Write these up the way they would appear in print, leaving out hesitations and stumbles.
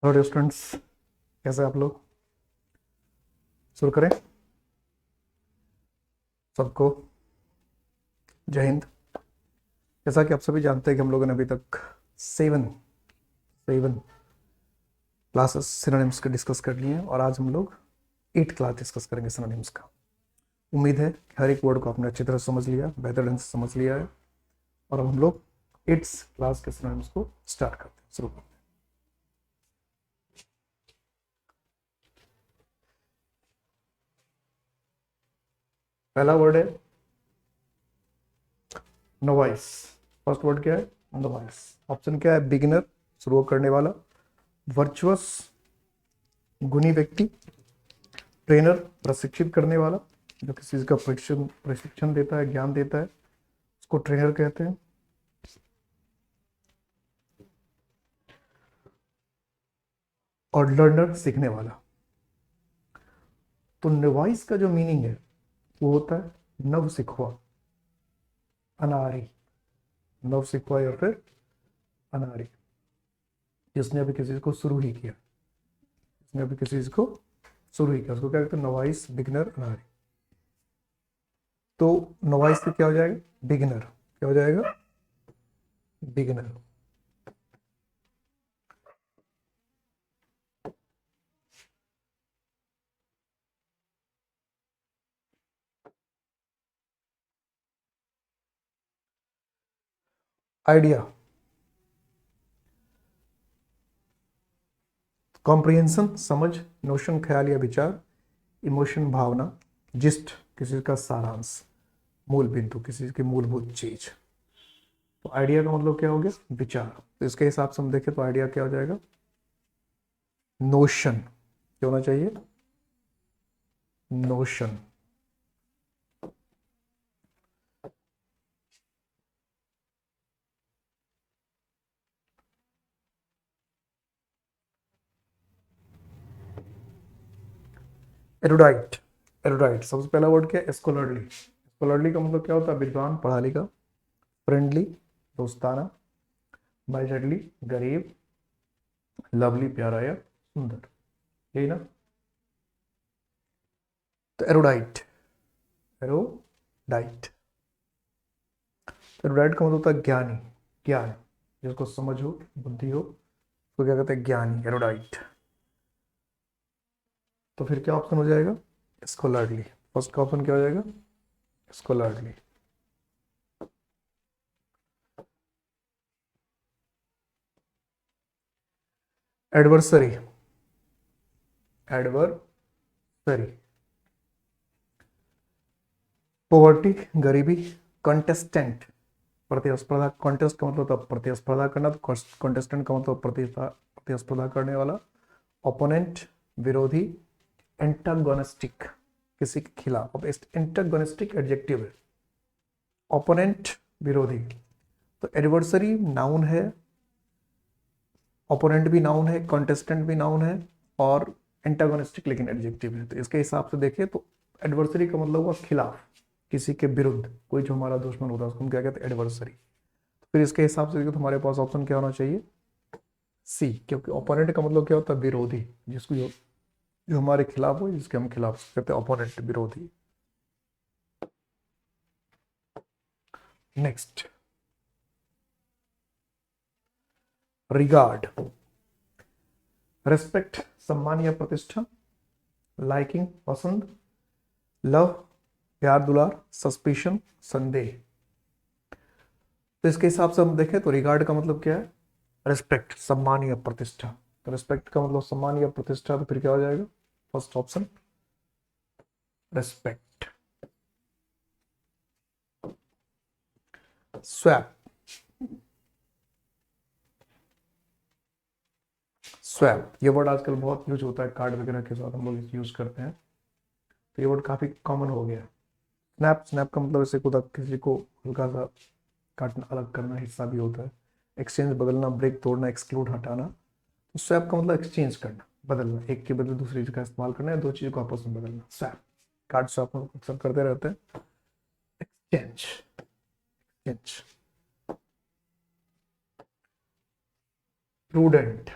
Hello students, कैसे आप लोग? शुरू करें। सबको जय हिंद। जैसा कि आप सभी जानते हैं कि हम लोगों ने अभी तक सेवन सेवन क्लासेस सिनोनिम्स के डिस्कस कर लिए हैं और आज हम लोग 8 क्लास डिस्कस करेंगे सिनोनिम्स का। उम्मीद है कि हर एक वर्ड को आपने अच्छी तरह समझ लिया, बेहतर ढंग से समझ लिया है और अब हम लोग 8 क्लास के सिनोनिम्स को स्टार्ट करते हैं, शुरू करते हैं। पहला वर्ड है नोवाइस। फर्स्ट वर्ड क्या है? नोवाइस। ऑप्शन क्या है? बिगिनर, शुरू करने वाला, वर्चुअस, गुणी व्यक्ति, ट्रेनर, प्रशिक्षित करने वाला, जो किसी चीज का प्रशिक्षण देता है, ज्ञान देता है, उसको ट्रेनर कहते हैं। और लर्नर, सीखने वाला। तो नवाइस का जो मीनिंग है वो होता है नव सिखवा, अनारी। नव सिखवा या फिर अनारी, जिसने अभी किसी चीज को शुरू ही किया, जिसने अभी किसी चीज को शुरू ही किया, उसको क्या कहते हैं? नवाइस, बिगिनर, अनारी। तो नवाइस से क्या हो जाएगा? बिगिनर। क्या हो जाएगा? बिगिनर। आइडिया, कॉम्प्रिहेंशन, समझ, नोशन, ख्याल या विचार, इमोशन, भावना, जिस्ट, किसी का सारांश, मूल बिंदु, किसी की मूलभूत चीज। तो आइडिया का मतलब क्या हो गया? विचार। तो इसके हिसाब से हम देखें तो आइडिया क्या हो जाएगा? नोशन। क्या होना चाहिए? नोशन। एरुडाइट। एरुडाइट सबसे पहला वर्ड क्या है? स्कॉलरली। स्कॉलरली का मतलब क्या होता है? विद्वान, पढ़ा लिखा। फ्रेंडली, दोस्ताना। बजटली, गरीब। लवली, प्यारा या सुंदर। यही ना? तो एरुडाइट, एरोडाइट। एरुडाइट का मतलब होता है ज्ञानी, ज्ञान, जिसको समझ हो, बुद्धि हो, तो क्या कहते हैं? ज्ञानी, एरोडाइट। तो फिर क्या ऑप्शन हो जाएगा? स्कॉलरली। फर्स्ट का ऑप्शन क्या हो जाएगा? स्कॉलरली। Adversary, adversary. पॉवर्टी, गरीबी। कंटेस्टेंट, प्रतिस्पर्धा। कॉन्टेस्ट का मतलब होता है प्रतिस्पर्धा करना, तो कॉन्टेस्टेंट का मतलब प्रतिस्पर्धा करने वाला। ओपोनेंट, विरोधी। एंटागोनिस्टिक, किसी के खिलाफ। अब एंटागोनिस्टिक एडजेक्टिव है। ओपोनेंट, विरोधी। तो एडवर्सरी नाउन है, ओपोनेंट भी नाउन है, कॉन्टेस्टेंट भी नाउन है, और एंटागोनिस्टिक लेकिन एडजेक्टिव है। तो इसके हिसाब से देखें तो एडवर्सरी का मतलब हुआ खिलाफ, किसी के विरुद्ध, कोई जो हमारा दुश्मन होता है उसको हम क्या कहते हैं? एडवर्सरी। फिर इसके हिसाब से देखो तो हमारे पास ऑप्शन क्या होना चाहिए? सी, क्योंकि ओपोनेंट का मतलब क्या होता है? विरोधी, जिसको जो हमारे खिलाफ हो, जिसके हम खिलाफ कहते हैं ओपोनेंट, विरोधी। Next, regard. रेस्पेक्ट, सम्मान या प्रतिष्ठा। लाइकिंग, पसंद। लव, प्यार दुलार। सस्पिशन, संदेह। तो इसके हिसाब से हम देखें तो रिगार्ड का मतलब क्या है? रिस्पेक्ट, सम्मान या प्रतिष्ठा। तो रिस्पेक्ट का मतलब सम्मान या प्रतिष्ठा, तो फिर क्या हो जाएगा? First option, respect. Swap, swap ये वर्ड आजकल बहुत यूज होता है, कार्ड वगैरह के साथ हम लोग यूज करते हैं, तो ये वर्ड काफी कॉमन हो गया। स्नैप, स्नैप का मतलब ऐसे खुदा किसी को हल्का सा काटना, अलग करना, हिस्सा भी होता है। एक्सचेंज, बदलना, ब्रेक, तोड़ना, एक्सक्लूड, हटाना। तो स्वैप का मतलब एक्सचेंज करना, बदलना, एक के बदले दूसरी चीज का इस्तेमाल करना है, दो चीज को आपस में बदलना। स्वैप, कार्ड स्वैप हम अक्सर करते रहते हैं। Exchange, exchange. Prudent,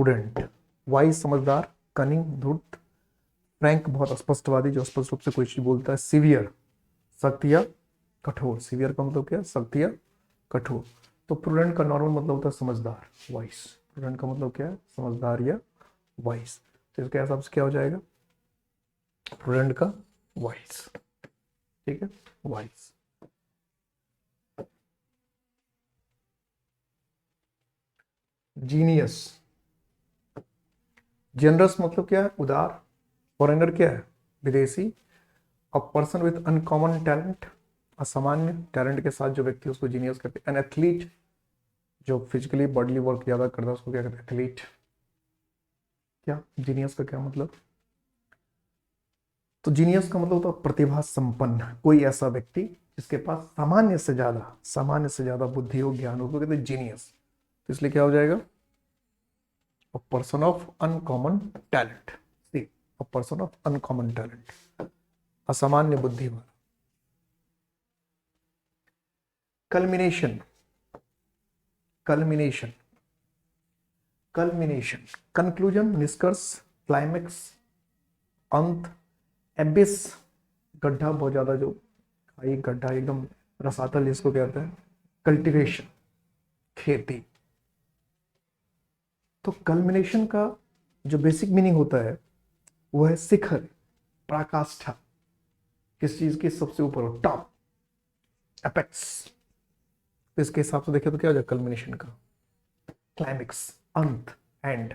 prudent, wise समझदार, कनिंग धूर्त, फ्रैंक बहुत स्पष्टवादी जो स्पष्ट रूप से कोई चीज बोलता है, सीवियर सख्त या कठोर, सीवियर का मतलब क्या, सख्त या कठोर। तो प्रूडेंट का नॉर्मल मतलब होता है समझदार, वाइस। प्रूडेंट का मतलब क्या है, समझदार या वाइस। तो इसके हिसाब से क्या हो जाएगा, प्रूडेंट का वाइस, ठीक है, वाइस। जीनियस, जनरस मतलब क्या है, उदार। फॉरेनर क्या है, विदेशी। A person with uncommon talent, असामान्य टैलेंट के साथ जो व्यक्ति उसको जीनियस कहते हैं। एन एथलीट, जो फिजिकली बॉडीली वर्क ज्यादा करता है उसको क्या कहते हैं, एथलीट। क्या जीनियस का क्या मतलब, तो जीनियस का मतलब होता है प्रतिभा संपन्न, कोई ऐसा व्यक्ति जिसके पास सामान्य से ज्यादा बुद्धि हो, ज्ञान हो, तो कहते हैं जीनियस। तो इसलिए क्या हो जाएगा, a person of uncommon talent. See, a person of uncommon talent, असामान्य बुद्धि वाला। कल्मिनेशन, कल्मिनेशन, कल्मिनेशन, कंक्लूजन निष्कर्ष, क्लाइमेक्स अंत, एबिस गड्ढा बहुत ज्यादा जो खाई गड्ढा एकदम रसातल जिसको कहते हैं, कल्टीवेशन खेती। तो कल्मिनेशन का जो बेसिक मीनिंग होता है वो है शिखर, पराकाष्ठा, किस चीज की सबसे ऊपर हो, टॉप, एपेक्स। तो इसके हिसाब से देखें तो क्या हो जाएगा कल्मिनेशन का, क्लाइमेक्स, अंत, एंड,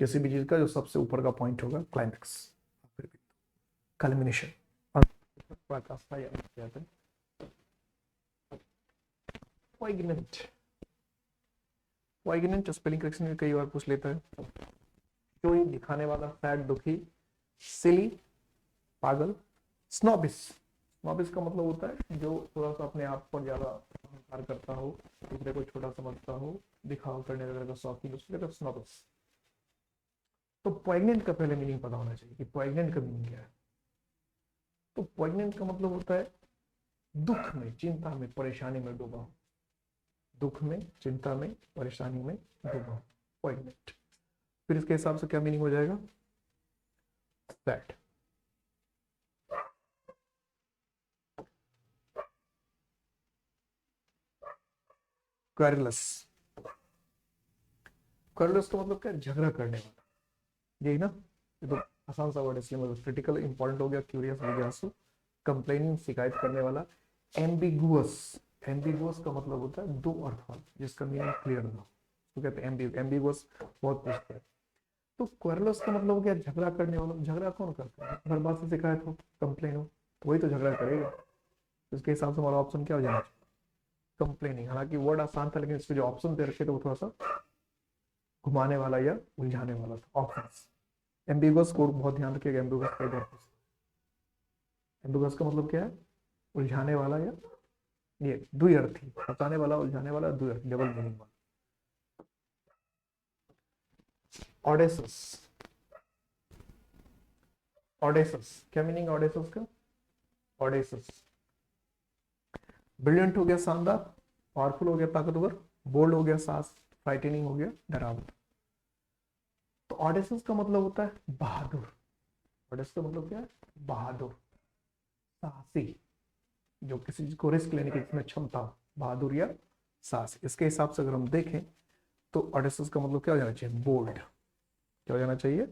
किसी भी चीज का जो सबसे ऊपर का पॉइंट होगा, क्लाइमेक्स, कल्मिनेशन, अंत, पराकाष्ठा या अंत कहते हैं। पोइग्नेंट, पोइग्नेंट स्पेलिंग करेक्शन में कई बार पूछ लेता है। कोई दिखाने वाला, सैड दुखी, सिली पागल, स्नॉबिस, स्नॉबिस का मतलब होता है जो थोड़ा सा अपने आप पर ज्यादा अहंकार करता हो, दूसरे को छोटा समझता हो, दिखावा करने वगैरह का शौकीन, उसको कहते हैं स्नॉबिस। तो पोइग्नेंट का पहले मीनिंग पता होना चाहिए कि पोइग्नेंट का मीनिंग क्या है। तो पोइग्नेंट का मतलब होता है दुख में, चिंता में, परेशानी में डूबा हो, दुख में, चिंता में, परेशानी में डूबा हो, पोइग्नेंट। फिर इसके हिसाब से क्या मीनिंग हो जाएगा, सैड। क्वेरुलस, क्वेरुलस का मतलब क्या है, झगड़ा करने वाला, यही ना, ये तो आसान सा वर्ड है इसलिए मतलब क्रिटिकल इंपॉर्टेंट हो गया, क्यूरियस, जिज्ञासु, कंप्लेनिंग शिकायत करने वाला, एम्बिगुअस, एम्बिगुअस का मतलब होता है दो अर्थ वाला, जिसका मीनिंग क्लियर ना हो, तो कहते हैं एम्बिगुअस, बहुत पूछते हैं। तो क्वेरुलस का मतलब हो गया झगड़ा करने वाला। झगड़ा कौन करता है, हर बात से शिकायत हो, कंप्लेन हो, तो वही तो झगड़ा करेगा। तो इसके हिसाब से हमारा ऑप्शन क्या हो जाना चाहिए, कंप्लेनिंग। हालांकि वर्ड आसान था लेकिन इसके जो ऑप्शन दे रखे थे वो थोड़ा सा घुमाने वाला या उलझाने वाला था ऑप्शन। एम्बिगुअस को बहुत ध्यान रखिएगा, एम्बिगुअस कई बार, एम्बिगुअस का मतलब क्या है, उलझाने वाला या, ये द्विअर्थी, बताने वाला, उलझाने वाला, द्विअर्थी, डबल मीनिंग वाला। ऑडेसस, ऑडेसस क्या मीनिंग ऑडेसस का, ऑडेसस ब्रिलियंट हो गया शानदार, पावरफुल हो गया ताकतवर, बोल्ड हो गया साहस, फ्राइटनिंग हो गया डरावना। तो ऑडेसस का मतलब होता है बहादुर, ऑडेसस का मतलब क्या है, बहादुर, साहसी, जो किसी चीज को रिस्क लेने की जिसमें क्षमता हो, बहादुर या साहसी। इसके हिसाब से अगर हम देखें तो ऑडेसस का मतलब क्या हो जाना चाहिए, बोल्ड। क्या हो जाना चाहिए,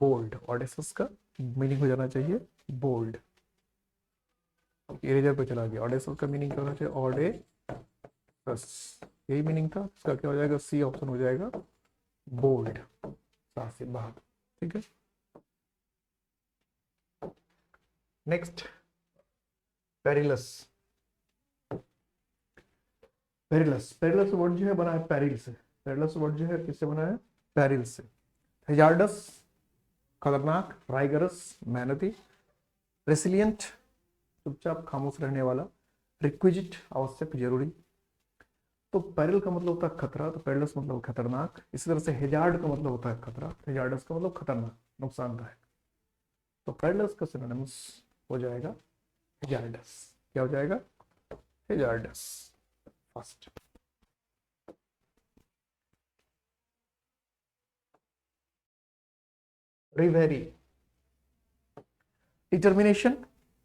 बोल्ड। ऑडेसस का मीनिंग हो जाना चाहिए बोल्ड। इरेजर पे चला गया, ऑडेसस का मीनिंग क्या होना चाहिए, ऑडेसस, यही मीनिंग था इसका, क्या हो जाएगा, सी ऑप्शन हो जाएगा, बोल्ड, साहसी, बहादुर। ठीक है, next, perilous, perilous, perilous word जो है बना है पेरिल से, पेरिलस वर्ड जो है किससे बना है, पेरिल से। हेजार्डस खतरनाक, राइगरस मेहनती, रेसिलियंट चुपचाप खामोश रहने वाला, रिक्विजिट आवश्यक जरूरी। तो पेरिल का मतलब होता है खतरा, तो पेरिलस मतलब खतरनाक। इसी तरह से हेजार्ड का मतलब होता है खतरा, हेजार्डस का मतलब खतरनाक, नुकसानदायक। तो पेरिलस का सिनोनिम्स हो जाएगा हेजार्डस। क्या हो जाएगा, हेजार्डस फर्स्ट। रिवेरी डिटर्मिनेशन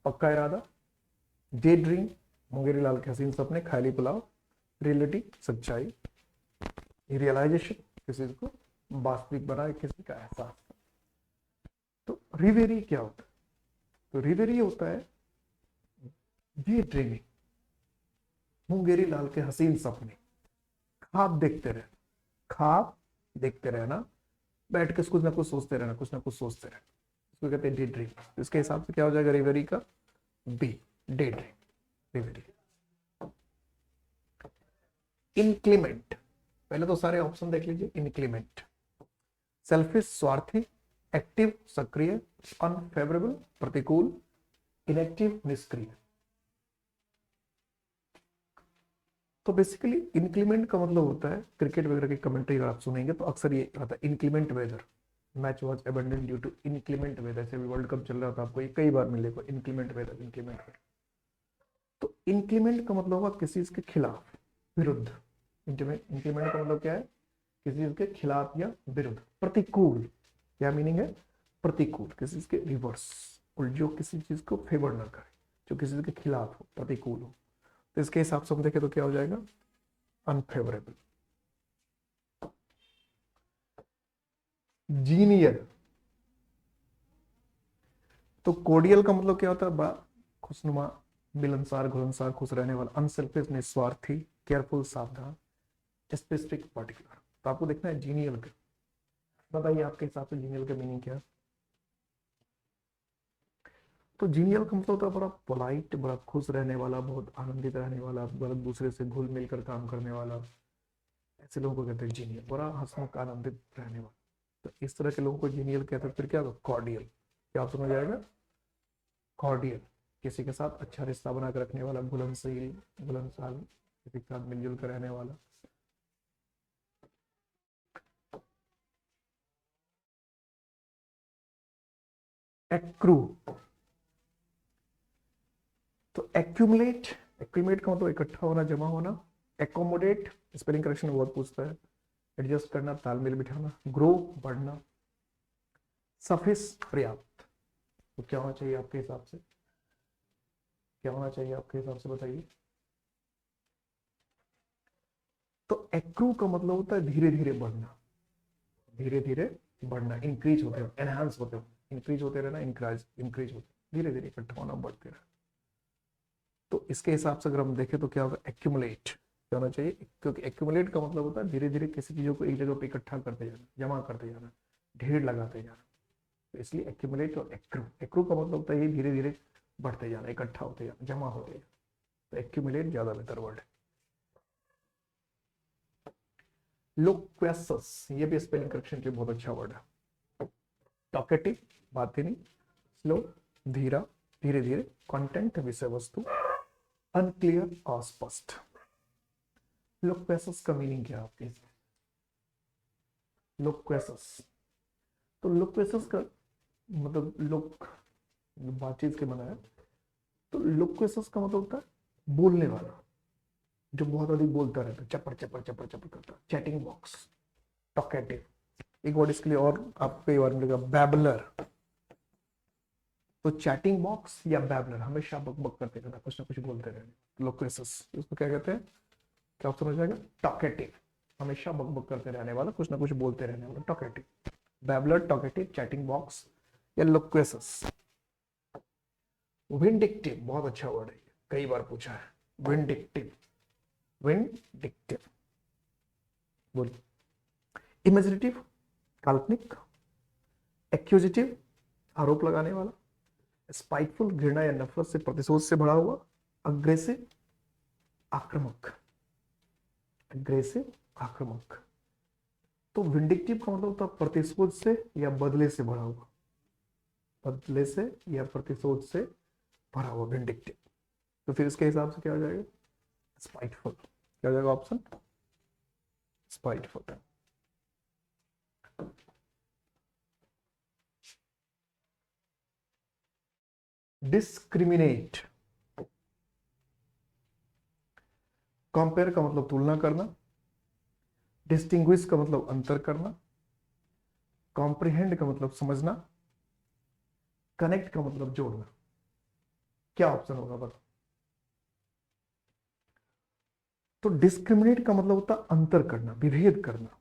पक्का इरादा, डे ड्रीम मुंगेरी लाल के हसीन सपने खाली पुलाव, रियलिटी सच्चाई, रियलाइजेशन किसी को वास्तविक बनाए किसी का एहसास। तो रिवेरी क्या होता है? तो रिवेरी होता है डे ड्रीमिंग, मुंगेरी लाल के हसीन सपने, ख्वाब देखते रहे, ख्वाब देखते रहना, बैठ के कुछ ना कुछ सोचते रहना, कुछ ना कुछ सोचते रहना, इसको कहते हैं डे ड्रीम। इसके हिसाब से क्या हो जाएगा रिवेरी का? B, day dream reverie. Inclement, पहले तो सारे ऑप्शन देख लीजिए। इनक्लीमेंट सेल्फिश स्वार्थी, एक्टिव सक्रिय, अनफेवरेबल प्रतिकूल, इनएक्टिव निष्क्रिय। तो बेसिकली इंक्लीमेंट का मतलब होता है, क्रिकेट वगैरह की कमेंट्री अगर आप सुनेंगे तो अक्सर ये आता है inclement weather, match was abandon due to inclement weather. से भी वर्ल्ड कप चल रहा था, आपको ये कई बार मिलेगा इंक्लीमेंट वेदर, इंक्लीमेंट वेदर। तो इंक्लीमेंट का मतलब होगा किसी के खिलाफ, विरुद्ध। इंक्लीमेंट का मतलब क्या है? किसी के खिलाफ या विरुद्ध। प्रतिकूल क्या मीनिंग है? प्रतिकूल, किसी के रिवर्स, जो किसी चीज को फेवर ना करे, जो किसी के खिलाफ हो, प्रतिकूल हो। तो इसके हिसाब से हम देखें तो क्या हो जाएगा? अनफेवरेबल। जीनियल, तो कोडियल का मतलब क्या होता है? खुशनुमा, मिलनसार, घुलनसार, खुश रहने वाला, अनसेल्फिश निस्वार्थी, केयरफुल सावधान, स्पेसिफिक पर्टिकुलर। तो आपको देखना है जीनियल का। बताइए आपके हिसाब से जीनियल का मीनिंग क्या है? तो जीनियल का मतलब होता है बड़ा पोलाइट, बड़ा खुश रहने वाला, बहुत आनंदित रहने वाला, बड़ा दूसरे से घुल मिलकर काम करने वाला, ऐसे लोगों को कहते हैं जीनियल। बड़ा हंसमुख आनंदित रहने वाला, तो इस तरह के लोगों को जीनियल कहते हैं। फिर क्या होगा? कॉर्डियल। क्या आप समझ आएगा? कॉर्डियल किसी के साथ अच्छा रिश्ता बनाकर रखने वाला, घुलनशील, घुलनसार, किसी के साथ मिलजुल कर रहने वाला। एक्रू, तो एक्यूमुलेट, एक्यूमुलेट का मतलब इकट्ठा होना, जमा होना। एकोमोडेट, स्पेलिंग करेक्शन बहुत पूछता है। एडजस्ट करना, तालमेल बिठाना। ग्रो, बढ़ना। सफिस, पर्याप्त। तो क्या होना चाहिए आपके हिसाब से? क्या होना चाहिए आपके हिसाब से बताइए? तो एक्रू का मतलब होता है धीरे धीरे बढ़ना, धीरे धीरे बढ़ना, इंक्रीज होते हो, एनहांस होते हो, इंक्रीज होते रहना, इंक्रीज इंक्रीज होते, धीरे धीरे इकट्ठा होना, बढ़ते रहना। तो इसके हिसाब से अगर हम देखें तो क्या होगा? एक्यूमुलेट। क्या होना चाहिए? क्योंकि एक्यूमुलेट का मतलब होता है धीरे धीरे किसी चीजों को एक जगह पे इकट्ठा करते जाना, जमा करते जाना, ढेर लगाते जाना। तो इसलिए एक्यूमुलेट और एक्रू, एक्रू का मतलब होता है ये धीरे धीरे बढ़ते जाना, इकट्ठा होते जाना, जमा होते जाना। तो एक्यूमुलेट ज्यादा बेहतर वर्ड है। लोक्वेसस, ये भी स्पेलिंग करेक्शन के लिए बहुत अच्छा वर्ड है। टॉकेटिव, बात ही नहीं, स्लो, धीरा, धीरे धीरे, कंटेंट, विषय वस्तु, अनक्लियर, अस्पष्ट। लोक्वेसस का मीनिंग क्या है आपके? लोक्वेसस, तो लोक्वेसस का मतलब लोक, बातचीत के बना है। तो लोक्वेसस का मतलब होता है बोलने वाला, जो बहुत अधिक बोलता रहता है, चपर चपर चपर चपर करता है। Chatting box, talkative. एक वर्ड इसके लिए और आपको कई बार मिलेगा, बैबलर। तो चैटिंग बॉक्स या बैबलर, हमेशा बकबक करते रहना, कुछ ना कुछ बोलते रहना, लोक्वेसस। उसको क्या कहते हैं? क्या आप समझ जाएगा? टॉकेटिव, हमेशा बकबक करते रहने वाला, कुछ ना कुछ बोलते रहने वाला, talkative. Babbler, talkative, chatting box या लोक्वेसस। विंडिक्टिव, बहुत अच्छा वर्ड है, कई बार पूछा है। विंडिक्टिव, विंडिक्टिव, बोलिए। इमेजिनेटिव, काल्पनिक। एक्यूजिटिव, आरोप लगाने वाला। स्पाइटफुल, घृणा या नफरत से, प्रतिशोध से भरा हुआ। अग्रेसिव, आक्रामक, अग्रेसिव, आक्रामक। तो विंडिक्टिव का मतलब होता है प्रतिशोध से या बदले से भरा हुआ, बदले से या प्रतिशोध से भरा हुआ, विंडिक्टिव। तो फिर इसके हिसाब से क्या हो जाएगा? स्पाइटफुल। क्या हो जाएगा ऑप्शन? स्पाइटफुल। डिस्क्रिमिनेट, कंपेयर का मतलब तुलना करना। डिस्टिंग्विश का मतलब अंतर करना। कॉम्प्रिहेंड का मतलब समझना, कनेक्ट का मतलब जोड़ना। क्या ऑप्शन होगा बताओ? तो डिस्क्रिमिनेट का मतलब होता है अंतर करना, विभेद करना,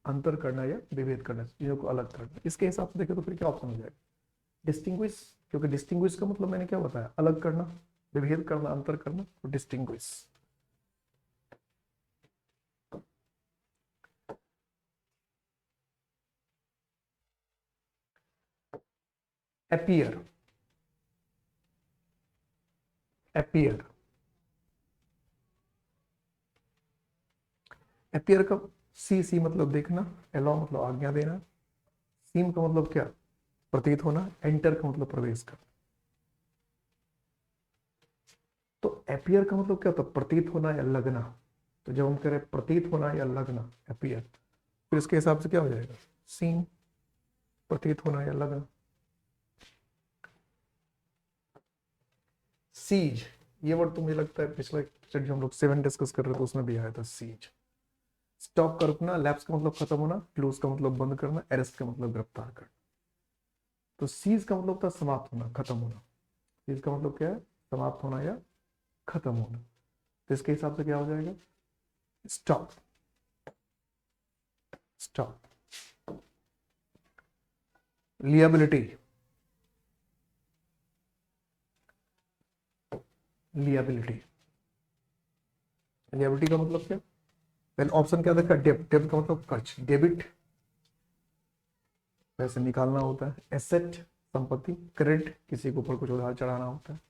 अंतर करना या विभेद करना, चीजों को अलग करना। इसके हिसाब से देखें तो फिर क्या ऑप्शन हो जाएगा? डिस्टिंग्विश, क्योंकि डिस्टिंग्विश का मतलब मैंने क्या बताया? अलग करना, विभेद करना, अंतर करना, तो डिस्टिंग्विश। अपीयर, अपीयर, अपीयर का सी, सी मतलब देखना, एलो मतलब आज्ञा देना, सीम का मतलब क्या? प्रतीत होना, एंटर का मतलब प्रवेश करना। तो अपीयर का मतलब क्या होता है? प्रतीत होना या लगना। तो जब हम कह रहे प्रतीत होना या लगना, अपीयर, फिर इसके हिसाब से क्या हो जाएगा? सीन, प्रतीत होना या लगना। सीज, ये वर्ड तो मुझे लगता है पिछले जो हम लोग 7 डिस्कस कर रहे थे उसमें भी आया था, सीज। स्टॉप कर रुकना, लैप्स का मतलब खत्म होना, क्लोज का मतलब बंद करना, अरेस्ट का मतलब गिरफ्तार करना। तो सीज का मतलब था समाप्त होना, खत्म होना। सीज का मतलब क्या है? समाप्त होना या खत्म होना। तो इसके हिसाब से क्या हो जाएगा? Stop, stop. Liability, liability, liability का मतलब क्या? पहले ऑप्शन क्या देखा? डेब्ट, डेब्ट का मतलब कर्ज, डेबिट पैसे निकालना होता है, एसेट संपत्ति, क्रेडिट किसी के ऊपर कुछ उधार चढ़ाना होता है।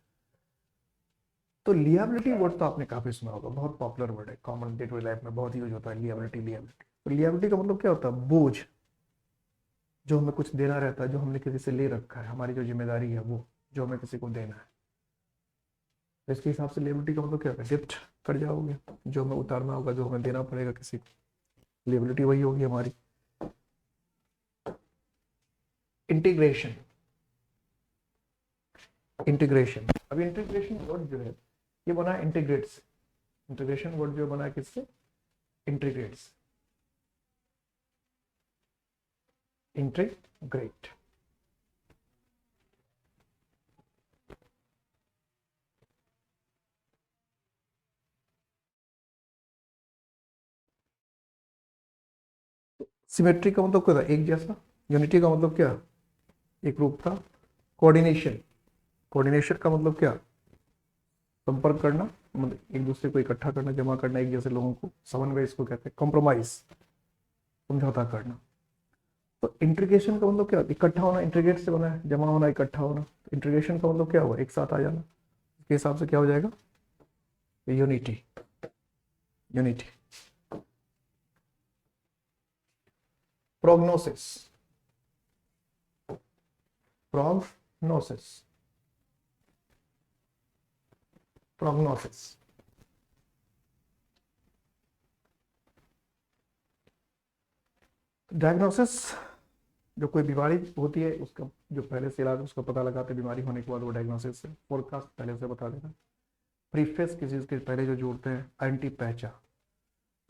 तो लिएबिलिटी वर्ड तो आपने काफी सुना होगा, बहुत पॉपुलर वर्ड है, कॉमन डे टू लाइफ में बहुत यूज होता है लिएबिलिटी, लिएबिलिटी। तो लिएबिलिटी का मतलब क्या होता है? बोझ, जो हमें कुछ देना रहता है, जो हमने किसी से ले रखा है, हमारी जो जिम्मेदारी है वो, जो हमें किसी को देना है। तो इसके हिसाब से लिएबिलिटी का मतलब क्या होगा? डेब्ट, कर्जा हो गया, जो हमें उतारना होगा, जो हमें देना पड़ेगा किसी को, लिएबिलिटी वही होगी हमारी। इंटीग्रेशन, इंटीग्रेशन, अभी इंटीग्रेशन वर्ड जो है ये बना है इंटीग्रेट से। इंटीग्रेशन वर्ड जो बना है किससे? इंटीग्रेट से, इंटीग्रेट। सिमेट्री का मतलब क्या था? एक जैसा। यूनिटी का मतलब क्या? एक रूप का। कोऑर्डिनेशन, कोऑर्डिनेशन का मतलब क्या? संपर्क करना, मतलब एक दूसरे को इकट्ठा करना, जमा करना, एक जैसे लोगों को। समन्वय इसको कहते हैं। कॉम्प्रोमाइज, समझौता करना। तो इंटीग्रेशन का मतलब क्या? इकट्ठा होना, इंटीग्रेट से बना है, जमा होना, इकट्ठा होना। तो इंटीग्रेशन का मतलब क्या हुआ? एक साथ आ जाना। इसके हिसाब से क्या हो जाएगा? Unity, unity. Prognosis, prognosis, prognosis. Diagnosis, जो कोई बीमारी होती है उसका जो पहले से इलाज उसका पता लगाते हैं बीमारी होने के बाद, वो डायग्नोसिस है। फोरकास्ट पहले से बता देना। प्रीफेस किसी चीज के पहले जो जोड़ते हैं, एंटी पहचान।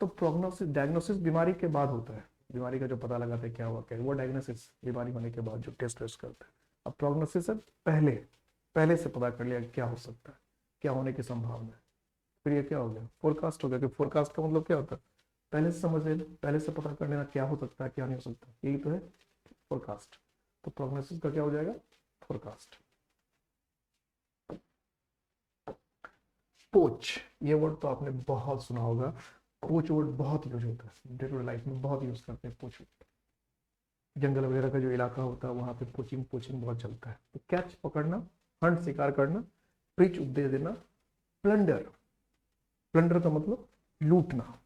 तो प्रोग्नोसिस, डायग्नोसिस बीमारी के बाद होता है, बीमारी का जो पता लगाते हैं क्या हुआ क्या, वो डायग्नोसिस बीमारी होने के बाद जो टेस्ट वेस्ट करते हैं। अब प्रोग्नोसिस है पहले, पहले से पता कर लिया क्या हो सकता है, क्या होने की संभावना है। फिर ये क्या हो गया? फोरकास्ट हो गया। कि फोरकास्ट का मतलब क्या होता है? पहले से समझ लेना, पहले से पता कर लेना क्या हो सकता है क्या नहीं हो सकता, यही तो है फोरकास्ट। तो प्रोग्नोसिस का क्या हो जाएगा? फोरकास्ट। पोच, ये वर्ड तो आपने बहुत सुना होगा। पोच वर्ड बहुत यूज होता है डे टू लाइफ में, बहुत यूज करते हैं पोच। जंगल वगैरह का जो इलाका होता है वहां पे पोचिंग, पोचिंग बहुत चलता है। तो कैच पकड़ना, हंट शिकार करना, प्रीच उपदेश देना, प्लंडर, प्लंडर का मतलब लूटना।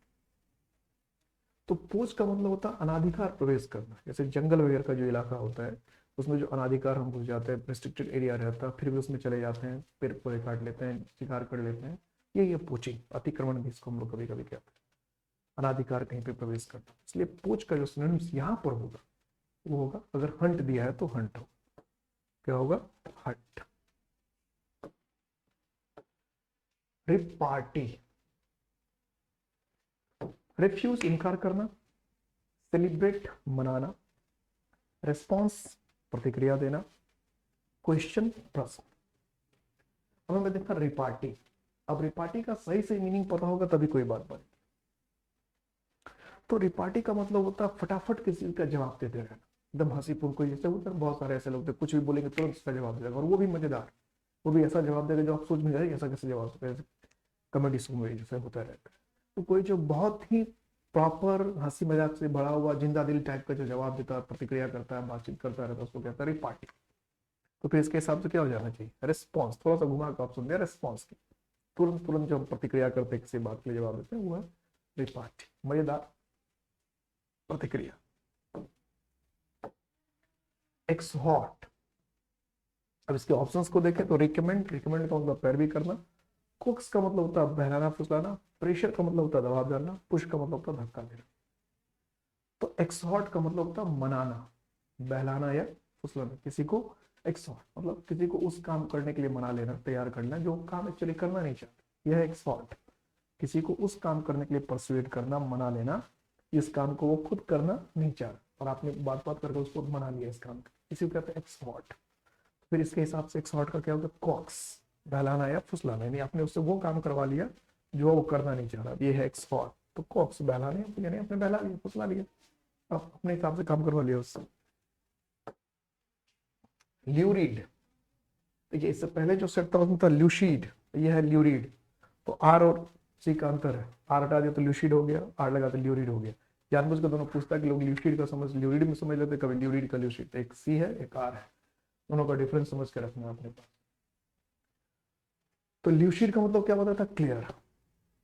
तो पोच का मतलब होता है अनाधिकार प्रवेश करना। जैसे जंगल वगैरह का जो इलाका होता है उसमें जो अनाधिकार हम घुस जाते हैं, रिस्ट्रिक्टेड एरिया रहता है, फिर भी उसमें चले जाते हैं, पेड़ पौधे काट लेते हैं, शिकार कर लेते हैं, ये पोचिंग, अतिक्रमण भी इसको हम लोग कभी कभी कहते हैं, अनाधिकार कहीं पे प्रवेश करना। इसलिए पोच का जो सिनोनिम्स यहाँ पर होगा वो होगा, अगर हंट दिया है तो हंट हो, क्या होगा? हंट। रिपार्टी, रिफ्यूज इनकार करना, सेलिब्रेट मनाना, रिस्पॉन्स प्रतिक्रिया देना, क्वेश्चन प्रश्न। अब हमें देखा रिपार्टी। अब रिपार्टी का सही से मीनिंग पता होगा तभी कोई बात बने। तो रिपार्टी का मतलब होता है फटाफट किसी का जवाब देते रहना, एकदम हंसीपूर्ण। कोई जैसे होता है, बहुत सारे ऐसे लोग थे, कुछ भी बोलेंगे तुरंत उसका जवाब देगा, और वो भी मजेदार, वो भी ऐसा जवाब देगा जो आप सोच में जाए ऐसा कैसे जवाब देगा, कॉमेडी शो में जैसे होता रहता है। तो कोई जो बहुत ही प्रॉपर हंसी मजाक से भरा हुआ जिंदा दिल टाइप का जो जवाब देता है, प्रतिक्रिया करता है, बातचीत करता रहता है, उसको कहता है रिपार्टी। तो फिर इसके हिसाब से क्या हो जाना चाहिए, रिस्पॉन्स। थोड़ा सा घुमा के ऑप्शन दिया रिस्पॉन्स की, तुरंत तुरंत जो हम प्रतिक्रिया करते हैं किसी बात के लिए जवाब देते हैं वो है रिपार्टी, मजेदार प्रतिक्रिया। एक्सहॉर्ट। अब इसके ऑप्शंस को देखें तो रिकमेंड, रिकमेंड का मतलब पैरवी करना, कुक्स का मतलब होता है बहलाना फुसलाना, प्रेशर का मतलब होता है दबाव डालना, पुश का मतलब होता है धक्का देना। तो एक्सहॉर्ट का मतलब होता है मनाना, बहलाना या फुसलाना किसी को। एक्सहॉर्ट मतलब किसी को उस काम करने के लिए मना लेना, तैयार करना जो काम एक्चुअली करना नहीं चाहते, यह है एक्सहॉर्ट। किसी को उस काम करने के लिए परसुएट करना, मना लेना, इस काम को वो खुद करना नहीं चाह रहा और आपने बात बात करके उसको मना लिया इस काम का, इसी को कहते हैं एक्सहॉर्ट। फिर इसके हिसाब से एक्सहॉर्ट का क्या होता है, कॉक्स, बहलाना या फुसलाना, यानी आपने उससे वो काम करवा लिया जो वो करना नहीं चाह रहा, ये है एक्सहॉर्ट। तो कॉक्स बहलाने यानी आपने बहला लिया, फुसला लिया, आप अपने हिसाब से काम करवा लिया उससे। ल्यूरिड, तो ये इससे पहले जो सेट था उसमें था ल्यूशीड, ये है ल्यूरिड। तो आर और सी का अंतर है, आर हटा दिया तो ल्यूशीड हो गया, आर लगा तो ल्यूरिड हो गया। जानबूझ कर दोनों पूछता है कि लोग ल्यूशीड का समझ ल्यूरिड में समझ लेते, कभी ल्यूरिड का ल्यूशीड। एक सी है एक आर है, दोनों का डिफरेंस समझ के रखना है अपने पास। तो ल्यूशीड का मतलब क्या होता था, क्लियर,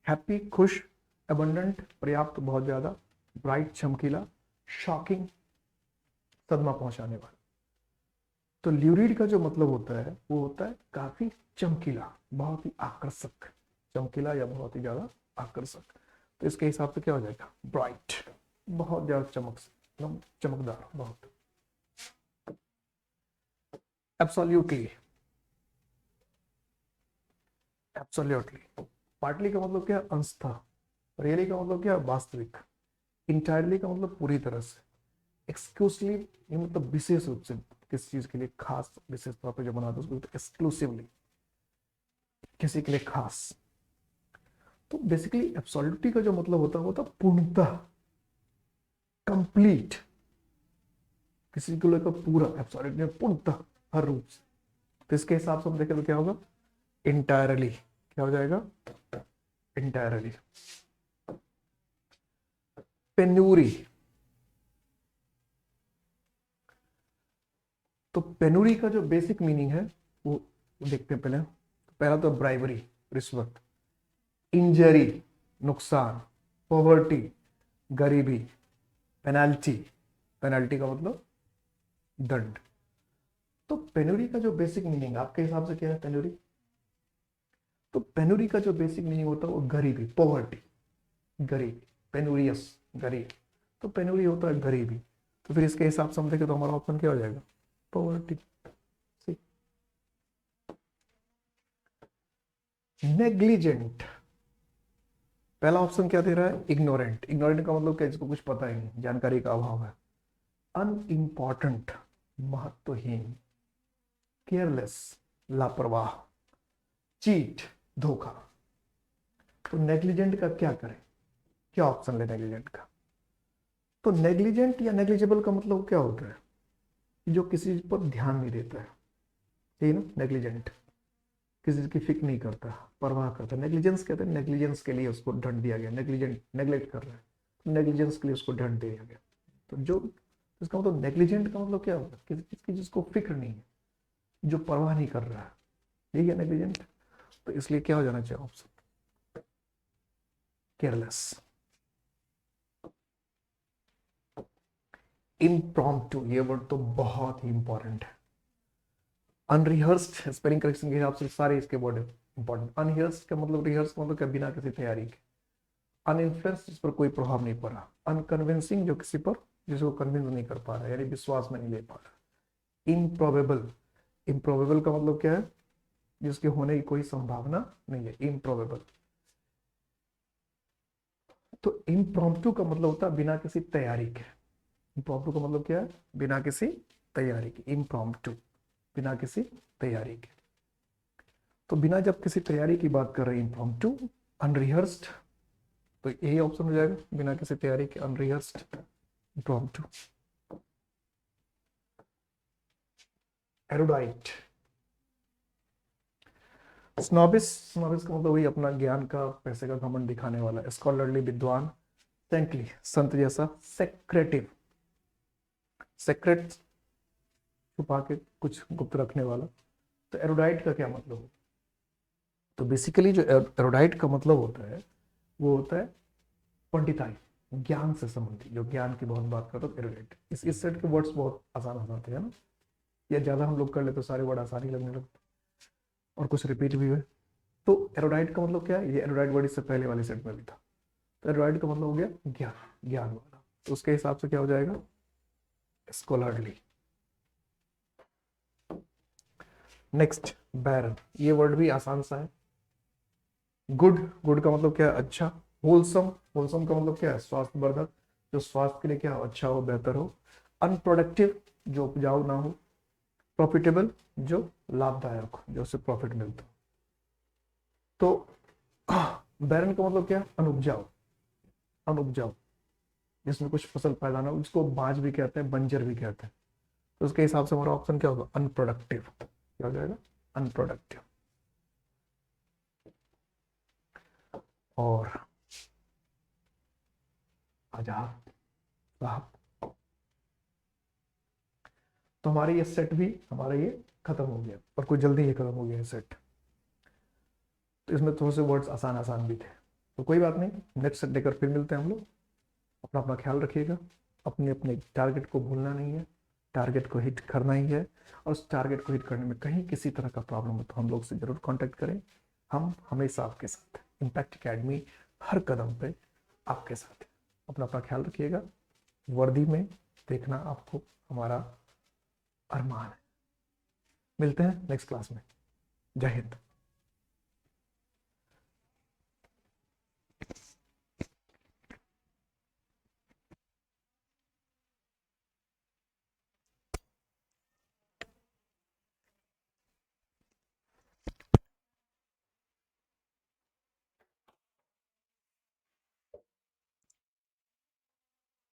हैप्पी खुश, अबंडेंट पर्याप्त बहुत ज्यादा, ब्राइट चमकीला, शॉकिंग सदमा पहुंचाने वाला। तो ल्यूरिड का जो मतलब होता है वो होता है काफी चमकीला, बहुत ही आकर्षक, चमकीला या बहुत ही ज्यादा आकर्षक। तो इसके हिसाब से क्या हो जाएगा, ब्राइट, बहुत ज्यादा चमक से, एकदम चमकदार बहुत। Absolutely, absolutely. पार्टली का मतलब क्या है, अंशतः। रियली का मतलब क्या है, वास्तविक। इंटायरली का मतलब पूरी तरह से। एक्सक्लूसिवली ये मतलब विशेष रूप से, किसी चीज के लिए खास विशेष तौर पर जो बनाते हैं उसको एक्सक्लूसिवली, किसी के लिए खास। तो बेसिकली एब्सोल्युटली का जो मतलब होता है वो होता है पूर्णतः, कंप्लीट, किसी को लेकर पूरा, एब्सोल्युटली पूर्णतः, हर रूप से। तो इसके हिसाब से हम देखें तो क्या होगा, इंटायरली, क्या हो जाएगा, इंटायरली। पेन्यूरी, तो पेनूरी का जो बेसिक मीनिंग है वो देखते हैं पहले। तो पहला तो ब्राइबरी, रिश्वत, इंजरी नुकसान, पॉवर्टी गरीबी, पेनाल्टी, पेनाल्टी का मतलब दंड। तो पेनूरी का जो बेसिक मीनिंग आपके हिसाब से क्या है पेनूरी, तो पेनूरी का जो बेसिक मीनिंग होता है वो गरीबी, पॉवर्टी, गरीबी, पेनूरियस, गरीब। तो पेनूरी होता है गरीबी। तो फिर इसके हिसाब से हम देखें तो हमारा ऑप्शन क्या हो जाएगा, पॉवर्टी। नेग्लिजेंट, पहला ऑप्शन क्या दे रहा है, इग्नोरेंट। इग्नोरेंट का मतलब क्या, जिसको कुछ पता ही नहीं, जानकारी का अभाव है। अनइम्पॉर्टेंट, महत्वहीन। केयरलेस, लापरवाह। चीट, धोखा। तो नेग्लिजेंट का क्या करें, क्या ऑप्शन ले नेग्लिजेंट का। तो नेग्लिजेंट या नेग्लिजिबल का मतलब क्या होता है, जो किसी पर ध्यान नहीं देता है, ठीक है ना, नेग्लिजेंट, किसी की फिक्र नहीं करता, परवाह करता। नेग्लिजेंस कहते हैं, नेग्लिजेंस के लिए उसको दंड दिया गया, नेग्लिजेंट नेग्लेक्ट कर रहा है, तो नेग्लिजेंस के लिए उसको दंड दिया गया। तो जो इसका मतलब नेग्लिजेंट का मतलब क्या होगा, किसी चीज की जिसको फिक्र नहीं है, जो परवाह नहीं कर रहा है, ठीक है नेग्लिजेंट। तो इसलिए क्या हो जाना चाहिए ऑप्शन, केयरलेस। इम्प्रॉम्प्टू, ये वर्ड तो बहुत ही इंपॉर्टेंट है। अनरिहर्स्ड, स्पेलिंग करेक्शन के हिसाब से सारे इसके वर्ड इंपॉर्टेंट। अनरिहर्स्ड का मतलब, रिहर्स का मतलब क्या, बिना किसी तैयारी के। अनइन्फ्लुएंस, जिस पर कोई प्रभाव नहीं पड़ा। अनकन्विंसिंग, जो किसी पर, जिसको कन्विंस नहीं कर पा रहा, यानी विश्वास में नहीं ले पा रहा। इम्प्रोबेबल, इम्प्रोबेबल का मतलब क्या है, जिसके होने की कोई संभावना नहीं है, इम्प्रोबेबल। तो इम्प्रॉम्प्टू का मतलब होता है बिना किसी तैयारी के, इम्प्रॉम्प्टू का मतलब क्या है? बिना किसी तैयारी के, इम्प्रॉम्प्टू, बिना किसी तैयारी के। तो बिना जब किसी तैयारी की बात कर रहे हैं इम्प्रॉम्प्टू, अनरिहर्स्ड, तो यही ऑप्शन हो जाएगा, बिना किसी तैयारी के, अनरिहर्स्ड, इम्प्रॉम्प्टू। एरोडाइट, स्नॉबिस, स्नॉबिस का मतलब वही अपना ज्ञान का, पैसे का घमंड दिखाने वाला, स्कॉलरली विद्वान, सेंटली संत जैसा, सेक्रेटिव, सेक्रेट छुपा के कुछ गुप्त रखने वाला। तो एरोडाइट का क्या मतलब है? तो बेसिकली जो एरोडाइट का मतलब होता है वो होता है पंडिताई, ज्ञान से संबंधित, जो ज्ञान की बहुत बात करता है एरोडाइट। इस सेट के वर्ड्स बहुत आसान आसान थे, है ना? या ज्यादा हम लोग कर ले तो सारे वर्ड आसान ही लगने लगते और कुछ रिपीट भी हुए। तो एरोडाइट का मतलब क्या है? ये एरोडाइट वर्ड इससे पहले वाले सेट में भी था। तो एरोडाइट का मतलब हो गया ज्ञान, ज्ञान वाला। तो उसके हिसाब से क्या हो जाएगा? स्कॉलरली। नेक्स्ट, बैरन, ये वर्ड भी आसान सा है। गुड, गुड का मतलब क्या है? अच्छा। होलसम, होलसम का मतलब क्या है? स्वास्थ्यवर्धक, जो स्वास्थ्य के लिए क्या हो? अच्छा हो, बेहतर हो। अनप्रोडक्टिव, जो उपजाऊ ना हो। प्रॉफिटेबल, जो लाभदायक हो, जो उससे प्रॉफिट मिलता हो। तो बैरन का मतलब क्या है? अनुपजाऊ, अनुपजाऊ, जिसमें कुछ फसल पैदा ना हो, जिसको बांझ भी कहते हैं, बंजर भी कहते हैं। तो उसके हिसाब से हमारा ऑप्शन क्या होगा? अनप्रोडक्टिव। क्या हो जाएगा? अनप्रोडक्टिव। और आजाद साहब, तो हमारे ये सेट भी, हमारा ये खत्म हो गया, और कुछ जल्दी ही खत्म हो गया ये सेट। तो इसमें थोड़े से वर्ड्स आसान आसान भी थे, तो कोई बात नहीं, नेक्स्ट सेट लेकर फिर मिलते हैं हम लोग। अपना अपना ख्याल रखिएगा, अपने अपने टारगेट को भूलना नहीं है, टारगेट को हिट करना ही है। और उस टारगेट को हिट करने में कहीं किसी तरह का प्रॉब्लम हो तो हम लोग से जरूर कांटेक्ट करें, हम हमेशा आपके साथ, इम्पैक्ट एकेडमी हर कदम पे आपके साथ है। अपना अपना ख्याल रखिएगा, वर्दी में देखना आपको हमारा अरमान है। मिलते हैं नेक्स्ट क्लास में। जय हिंद।